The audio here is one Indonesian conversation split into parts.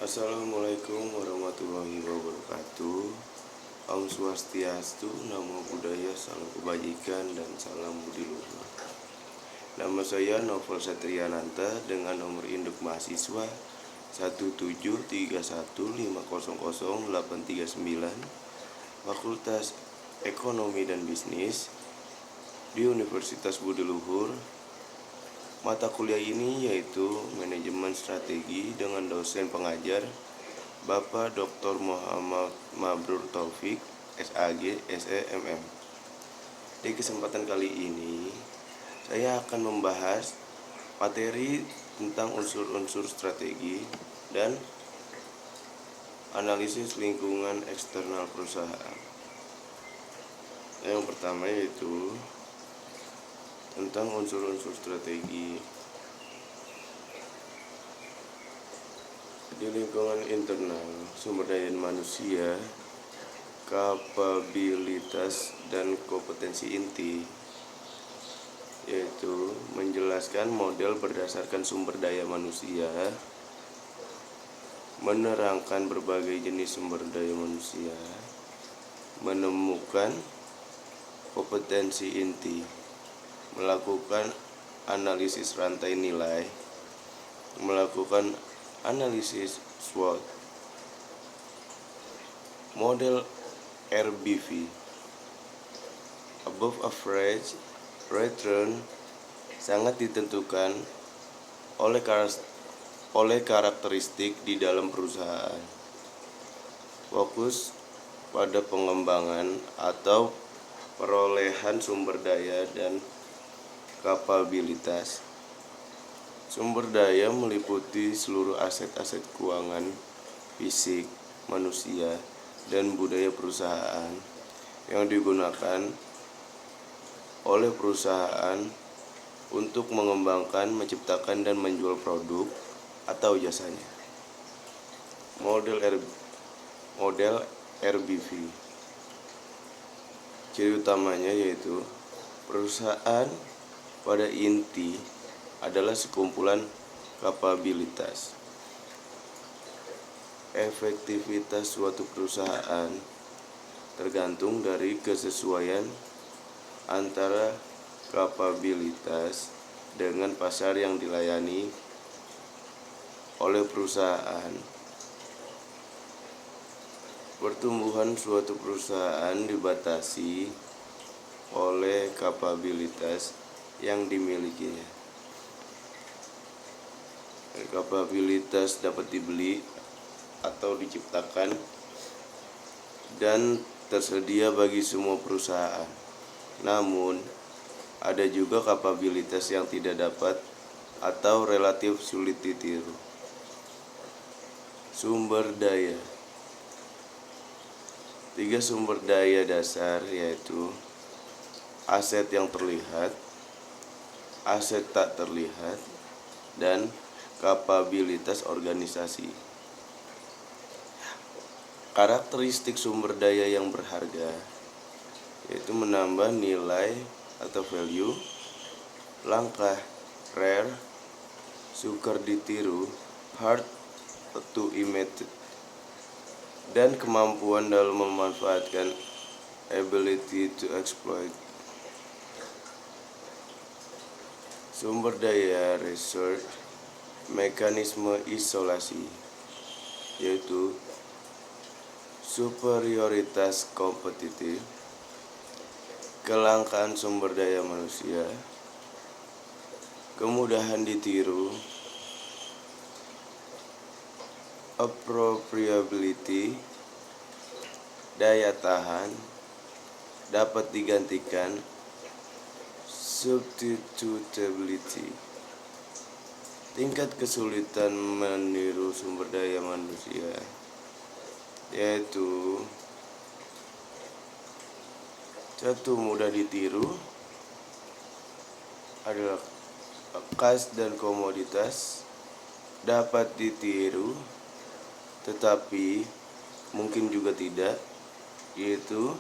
Assalamualaikum warahmatullahi wabarakatuh. Om Swastiastu, Namo Buddhaya, Salam Kebajikan, dan Salam Budi Luhur. Nama saya Novel Satriananta dengan nomor induk mahasiswa 17315000839, Fakultas Ekonomi dan Bisnis di Universitas Budi Luhur. Mata kuliah ini yaitu Manajemen Strategi dengan dosen pengajar Bapak Dr. Muhammad Mabrur Taufik, SAG, SEMM. Di kesempatan kali ini, saya akan membahas materi tentang unsur-unsur strategi dan analisis lingkungan eksternal perusahaan. Yang pertama yaitu tentang unsur-unsur strategi. Di lingkungan internal, sumber daya manusia, kapabilitas dan kompetensi inti, yaitu menjelaskan model berdasarkan sumber daya manusia, menerangkan berbagai jenis sumber daya manusia, menemukan kompetensi inti, melakukan analisis rantai nilai, melakukan analisis SWOT. Model RBV, above average return, sangat ditentukan oleh karakteristik di dalam perusahaan. Fokus pada pengembangan atau perolehan sumber daya dan kapabilitas. Sumber daya meliputi seluruh aset-aset keuangan, fisik, manusia, dan budaya perusahaan yang digunakan oleh perusahaan untuk mengembangkan, menciptakan, dan menjual produk atau jasanya. Model RBV, ciri utamanya yaitu perusahaan pada inti adalah sekumpulan kapabilitas. Efektivitas suatu perusahaan tergantung dari kesesuaian antara kapabilitas dengan pasar yang dilayani oleh perusahaan. Pertumbuhan suatu perusahaan dibatasi oleh kapabilitas yang dimilikinya. Kapabilitas dapat dibeli atau diciptakan dan tersedia bagi semua perusahaan. Namun, ada juga kapabilitas yang tidak dapat atau relatif sulit ditiru. Sumber daya. 3 sumber daya dasar yaitu aset yang terlihat, aset tak terlihat, dan kapabilitas organisasi. Karakteristik sumber daya yang berharga yaitu menambah nilai atau value, langka, rare, sukar ditiru, hard to imitate, dan kemampuan dalam memanfaatkan, ability to exploit. Sumber daya research, mekanisme isolasi, yaitu superioritas kompetitif, kelangkaan sumber daya manusia, kemudahan ditiru, appropriability, daya tahan, dapat digantikan, substitutability. Tingkat kesulitan meniru sumber daya manusia yaitu 1. Mudah ditiru adalah kas dan komoditas, dapat ditiru tetapi mungkin juga tidak, yaitu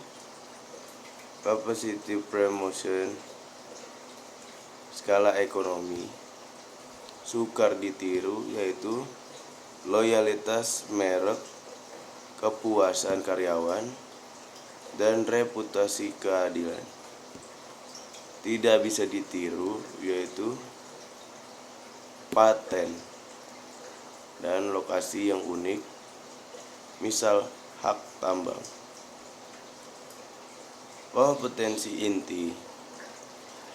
capacity promotion, skala ekonomi. Sukar ditiru yaitu loyalitas merek, kepuasan karyawan, dan reputasi keadilan. Tidak bisa ditiru, yaitu paten dan lokasi yang unik, misal hak tambang. Kompetensi inti.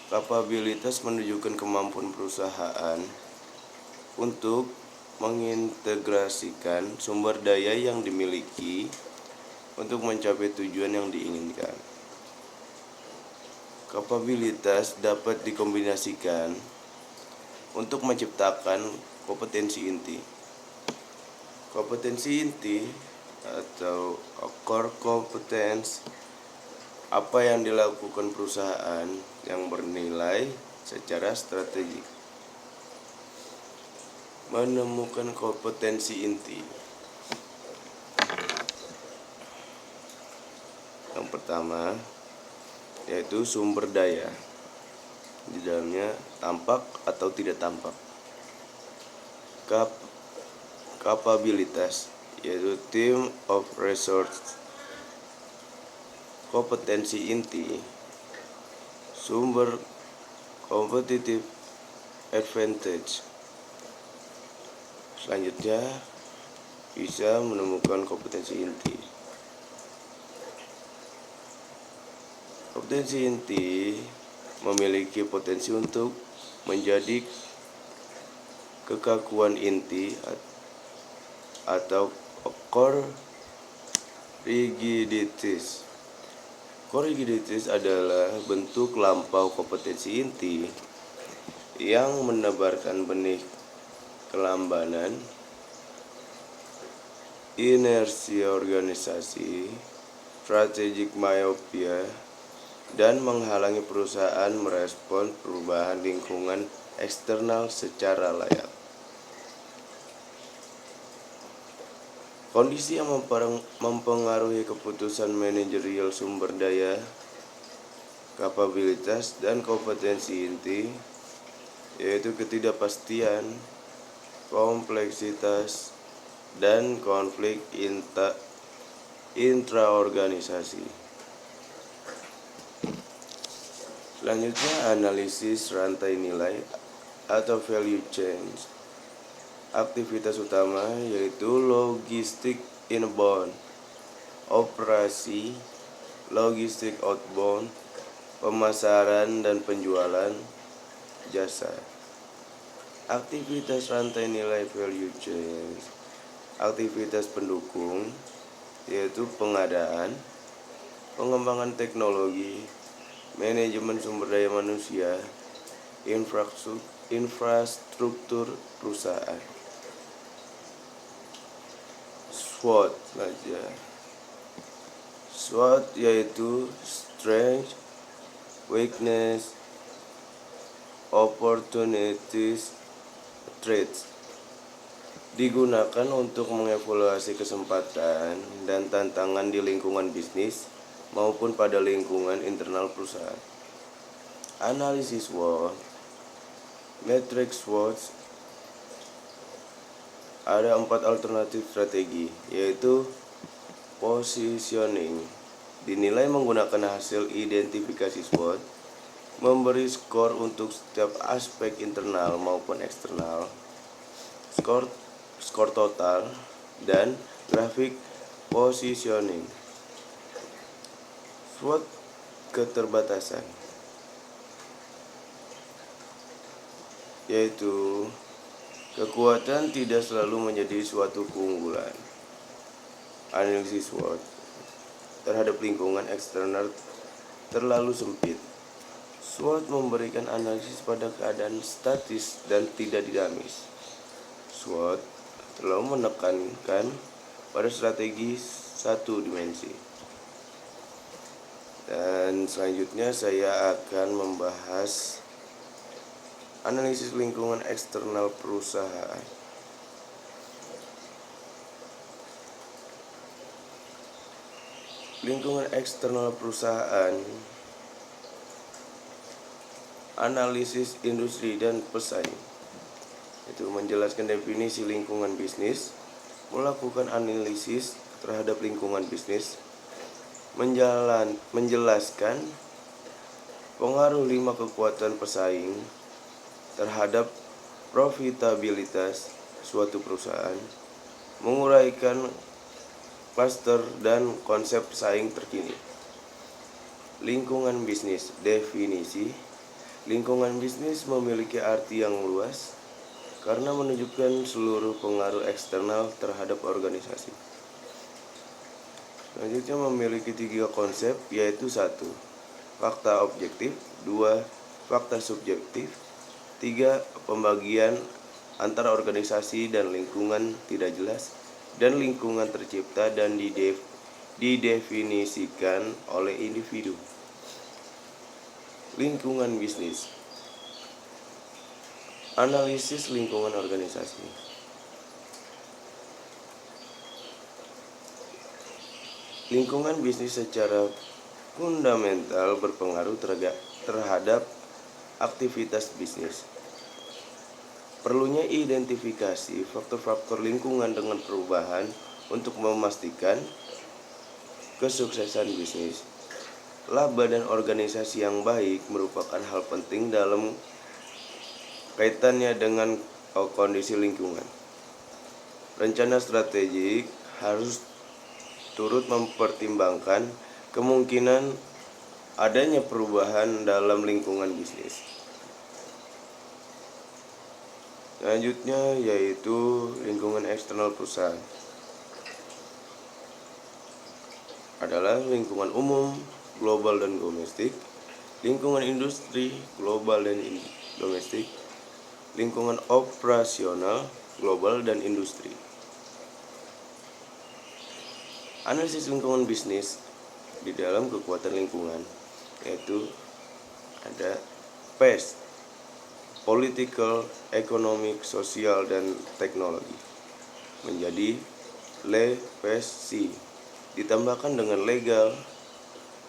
Kapabilitas menunjukkan kemampuan perusahaan untuk mengintegrasikan sumber daya yang dimiliki untuk mencapai tujuan yang diinginkan. Kapabilitas dapat dikombinasikan untuk menciptakan kompetensi inti. Kompetensi inti atau core competence, apa yang dilakukan perusahaan yang bernilai secara strategik. Menemukan kompetensi inti. Yang pertama yaitu sumber daya. Di dalamnya tampak atau tidak tampak. Kapabilitas yaitu team of resource. Kompetensi inti, sumber competitive advantage. Selanjutnya bisa menemukan kompetensi inti. Kompetensi inti memiliki potensi untuk menjadi kekakuan inti atau core rigidities. Core rigidities adalah bentuk lampau kompetensi inti yang menebarkan benih kelambanan, inersi organisasi, strategic myopia, dan menghalangi perusahaan merespon perubahan lingkungan eksternal secara layak. Kondisi yang mempengaruhi keputusan manajerial sumber daya, kapabilitas, dan kompetensi inti yaitu ketidakpastian, kompleksitas, dan konflik intraorganisasi. Selanjutnya analisis rantai nilai atau value chain. Aktivitas utama yaitu logistik inbound, operasi, logistik outbound, pemasaran dan penjualan jasa. Aktivitas rantai nilai value chain. Aktivitas pendukung yaitu pengadaan, pengembangan teknologi, manajemen sumber daya manusia, infrastruktur perusahaan. SWOT saja. SWOT yaitu strength, weakness, opportunities, threats. Digunakan untuk mengevaluasi kesempatan dan tantangan di lingkungan bisnis maupun pada lingkungan internal perusahaan. Analisis SWOT. Matrix SWOT. Ada 4 alternatif strategi, yaitu positioning, dinilai menggunakan hasil identifikasi SWOT, memberi skor untuk setiap aspek internal maupun eksternal, skor total, dan grafik positioning. SWOT keterbatasan yaitu kekuatan tidak selalu menjadi suatu keunggulan. Analisis SWOT terhadap lingkungan eksternal terlalu sempit. SWOT memberikan analisis pada keadaan statis dan tidak dinamis. SWOT terlalu menekankan pada strategi satu dimensi. Dan selanjutnya saya akan membahas analisis lingkungan eksternal perusahaan. Lingkungan eksternal perusahaan, analisis industri dan pesaing. yaitu menjelaskan definisi lingkungan bisnis, melakukan analisis terhadap lingkungan bisnis, menjelaskan pengaruh 5 kekuatan pesaing terhadap profitabilitas suatu perusahaan, menguraikan klaster dan konsep pesaing terkini. Lingkungan bisnis. Definisi. Lingkungan bisnis memiliki arti yang luas karena menunjukkan seluruh pengaruh eksternal terhadap organisasi. Selanjutnya memiliki 3 konsep, yaitu 1. Fakta objektif, 2. Fakta subjektif, 3. Pembagian antara organisasi dan lingkungan tidak jelas, dan lingkungan tercipta dan didefinisikan oleh individu. Lingkungan bisnis. Analisis lingkungan organisasi. Lingkungan bisnis secara fundamental berpengaruh terhadap aktivitas bisnis. Perlunya identifikasi faktor-faktor lingkungan dengan perubahan untuk memastikan kesuksesan bisnis. Laba dan organisasi yang baik merupakan hal penting dalam kaitannya dengan kondisi lingkungan. Rencana strategik harus turut mempertimbangkan kemungkinan adanya perubahan dalam lingkungan bisnis. Selanjutnya yaitu lingkungan eksternal perusahaan. Adalah lingkungan umum, global dan domestik, lingkungan industri, global dan domestik, lingkungan operasional, global dan industri. Analisis lingkungan bisnis di dalam kekuatan lingkungan, yaitu ada PES, Political, Economic, Sosial, dan Teknologi, menjadi LPSC, ditambahkan dengan legal,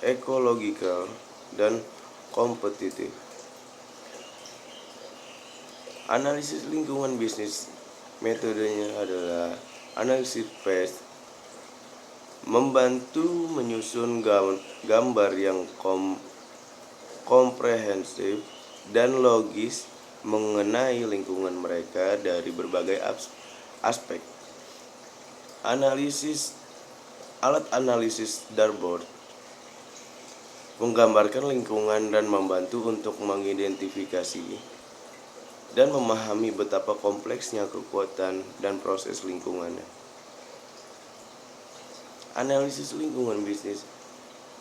ecological, dan kompetitif. Analisis lingkungan bisnis, metodenya adalah analisis PES, membantu menyusun gambar yang komprehensif dan logis mengenai lingkungan mereka dari berbagai aspek. Alat analisis dashboard menggambarkan lingkungan dan membantu untuk mengidentifikasi dan memahami betapa kompleksnya kekuatan dan proses lingkungannya. Analisis lingkungan bisnis.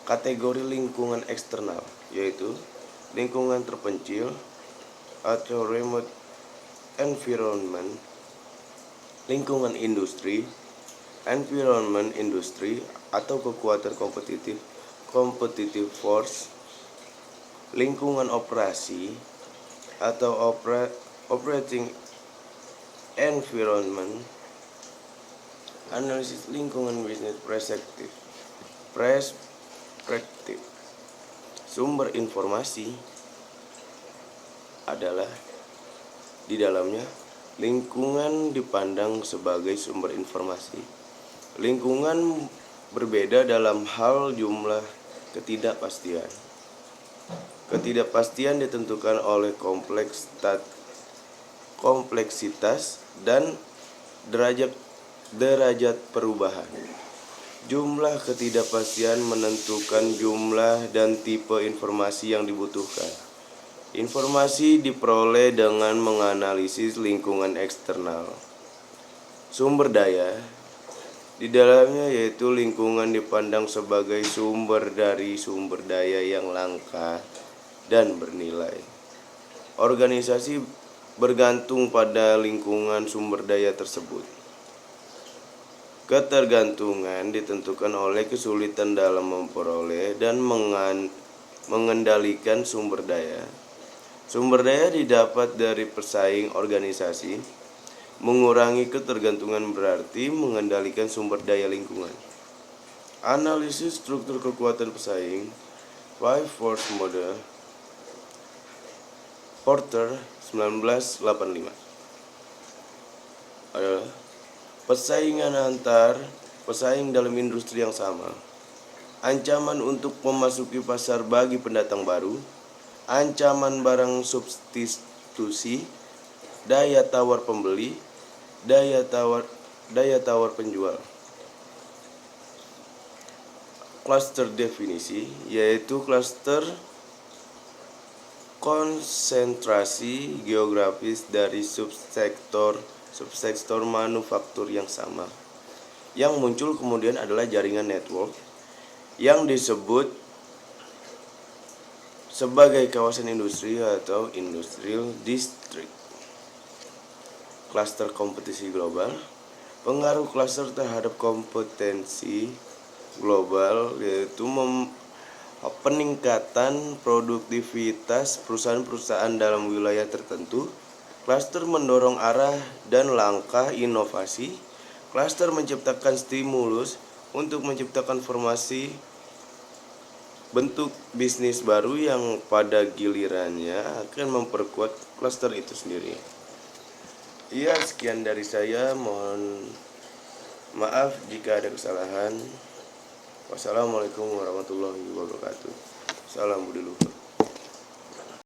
Kategori lingkungan eksternal, yaitu lingkungan terpencil atau remote environment, lingkungan industri, environment industri atau kekuatan competitive force, lingkungan operasi atau operating environment. Analisis lingkungan bisnis perspektif. Sumber informasi adalah di dalamnya lingkungan dipandang sebagai sumber informasi. Lingkungan berbeda dalam hal jumlah ketidakpastian. Ketidakpastian ditentukan oleh kompleksitas dan derajat perubahan. Jumlah ketidakpastian menentukan jumlah dan tipe informasi yang dibutuhkan. Informasi diperoleh dengan menganalisis lingkungan eksternal. Sumber daya di dalamnya yaitu lingkungan dipandang sebagai sumber dari sumber daya yang langka dan bernilai. Organisasi bergantung pada lingkungan sumber daya tersebut. Ketergantungan ditentukan oleh kesulitan dalam memperoleh dan mengendalikan sumber daya. Sumber daya didapat dari pesaing organisasi. Mengurangi ketergantungan berarti mengendalikan sumber daya lingkungan. Analisis struktur kekuatan pesaing, Five Force Model, Porter 1985. adalah persaingan antar pesaing dalam industri yang sama, ancaman untuk memasuki pasar bagi pendatang baru, ancaman barang substitusi, daya tawar pembeli, daya tawar penjual. Cluster definisi yaitu cluster konsentrasi geografis dari subsektor manufaktur yang sama. Yang muncul kemudian adalah jaringan network yang disebut sebagai kawasan industri atau industrial district. Cluster kompetisi global, pengaruh cluster terhadap kompetensi global yaitu peningkatan produktivitas perusahaan-perusahaan dalam wilayah tertentu. Cluster mendorong arah dan langkah inovasi. Cluster menciptakan stimulus untuk menciptakan formasi bentuk bisnis baru yang pada gilirannya akan memperkuat cluster itu sendiri. Iya, sekian dari saya. Mohon maaf jika ada kesalahan. Wassalamualaikum warahmatullahi wabarakatuh. Salam budi luhur.